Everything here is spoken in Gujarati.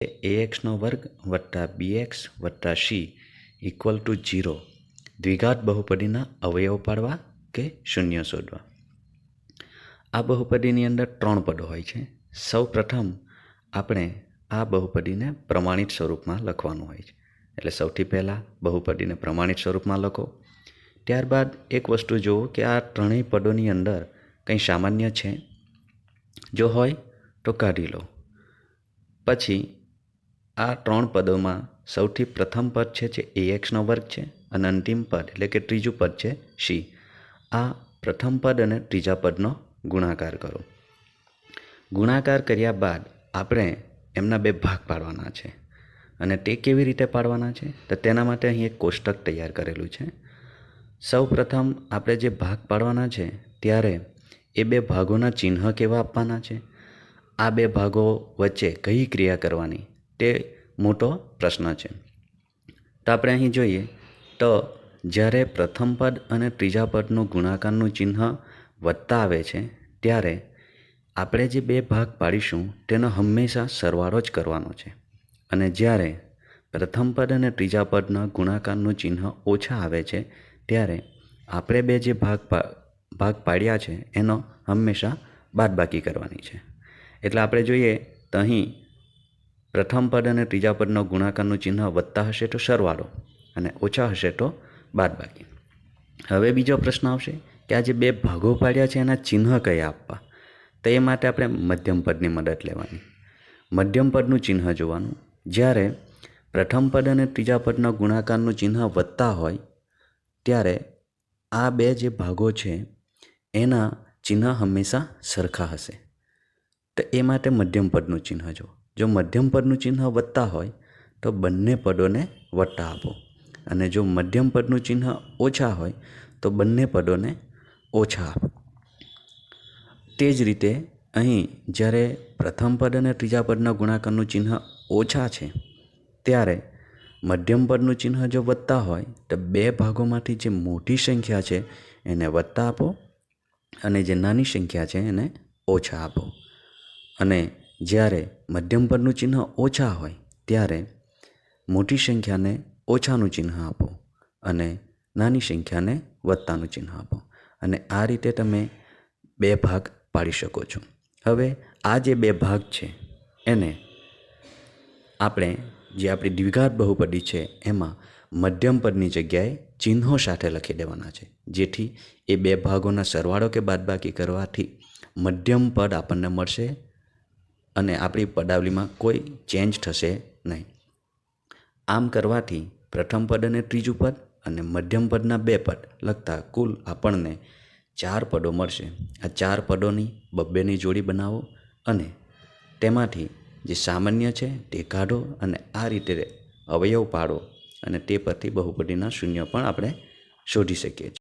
ax વર્ગ વત્તા bx વત્તા c ઇક્વલ ટુ 0 દ્વિઘાત બહુપદીના અવયવ પાડવા કે શૂન્ય શોધવા। આ બહુપદીની અંદર 3 પદો હોય છે। સૌ પ્રથમ આપણે આ બહુપદીને પ્રમાણિત સ્વરૂપમાં લખવાનું હોય છે। એટલે સૌથી પહેલાં બહુપદીને પ્રમાણિત સ્વરૂપમાં લખો। ત્યારબાદ એક વસ્તુ જુઓ કે આ ત્રણેય પદોની અંદર કંઈ સામાન્ય છે, જો હોય તો કાઢી લો। પછી આ 3 પદોમાં સૌથી પ્રથમ પદ છે જે axનો વર્ગ છે અને અંતિમ પદ એટલે કે ત્રીજું પદ છે c। આ પ્રથમ પદ અને ત્રીજા પદનો ગુણાકાર કરો। ગુણાકાર કર્યા બાદ આપણે એમના બે ભાગ પાડવાના છે અને તે કેવી રીતે પાડવાના છે તો તેના માટે અહીં એક કોષ્ટક તૈયાર કરેલું છે। સૌ પ્રથમ આપણે જે ભાગ પાડવાના છે ત્યારે એ બે ભાગોના ચિહ્ન કેવા આપવાના છે, આ બે ભાગો વચ્ચે કઈ ક્રિયા કરવાની તે મોટો પ્રશ્ન છે। તો આપણે અહીં જોઈએ તો જ્યારે પ્રથમ પદ અને ત્રીજા પદનું ગુણાકારનું ચિહ્ન વત્તા આવે છે ત્યારે આપણે જે બે ભાગ પાડીશું તેનો હંમેશા સરવાળો જ કરવાનો છે અને જ્યારે પ્રથમ પદ અને ત્રીજા પદના ગુણાકારનું ચિહ્ન ઓછા આવે છે ત્યારે આપણે બે જે ભાગ પાડ્યા છે એનો હંમેશા બાદબાકી કરવાની છે। એટલે આપણે જોઈએ તો અહીં પ્રથમ પદ અને ત્રીજા પદનો ગુણાકારનું ચિહ્ન વત્તા હશે તો સરવાળો અને ઓછા હશે તો બાદબાકી। હવે બીજો પ્રશ્ન આવશે કે આ જે બે ભાગો પાડ્યા છે એના ચિહ્ન કયા આપવા, તો એ માટે આપણે મધ્યમ પદની મદદ લેવાની। મધ્યમ પદનું ચિહ્ન જોવાનું, જ્યારે પ્રથમ પદ અને ત્રીજા પદના ગુણાકારનું ચિહ્ન વત્તા હોય ત્યારે આ બે જે ભાગો છે એના ચિહ્ન હંમેશા સરખા હશે, તો એ માટે મધ્યમ પદનું ચિહ્ન જો મધ્યમ પદનું ચિહ્ન વત્તા હોય તો બંને પદોને વત્તા આપો અને જો મધ્યમ પદનું ચિહ્ન ઓછા હોય તો બંને પદોને ઓછા આપો। તે જ રીતે અહીં જ્યારે પ્રથમ પદ અને ત્રીજા પદના ગુણાકારનું ચિહ્ન ઓછા છે ત્યારે મધ્યમ પદનું ચિહ્ન જો વત્તા હોય તો બે ભાગોમાંથી જે મોટી સંખ્યા છે એને વત્તા આપો અને જે નાની સંખ્યા છે એને ઓછા આપો। અને જ્યારે મધ્યમ પદનું ચિહ્ન ઓછા હોય ત્યારે મોટી સંખ્યાને ઓછાનું ચિહ્ન આપો અને નાની સંખ્યાને વત્તાનું ચિહ્ન આપો અને આ રીતે તમે બે ભાગ પાડી શકો છો। હવે આ જે બે ભાગ છે એને આપણે જે આપણી દ્વિઘાત બહુપદી છે એમાં મધ્યમ પદની જગ્યાએ ચિહ્નો સાથે લખી દેવાના છે, જેથી એ બે ભાગોના સરવાળો કે બાદબાકી કરવાથી મધ્યમ પદ આપણને મળશે અને આપણી પદાવલીમાં કોઈ ચેન્જ થશે નહીં। આમ કરવાથી પ્રથમ પદ અને ત્રીજું પદ અને મધ્યમ પદના બે પદ લખતા કુલ આપણને 4 પદો મળશે। આ 4 પદોની બબ્બેની જોડી બનાવો અને તેમાંથી જે સામાન્ય છે તે કાઢો અને આ રીતે અવયવ પાડો અને તે પરથી બહુપદીના શૂન્ય પણ આપણે શોધી શકીએ છીએ।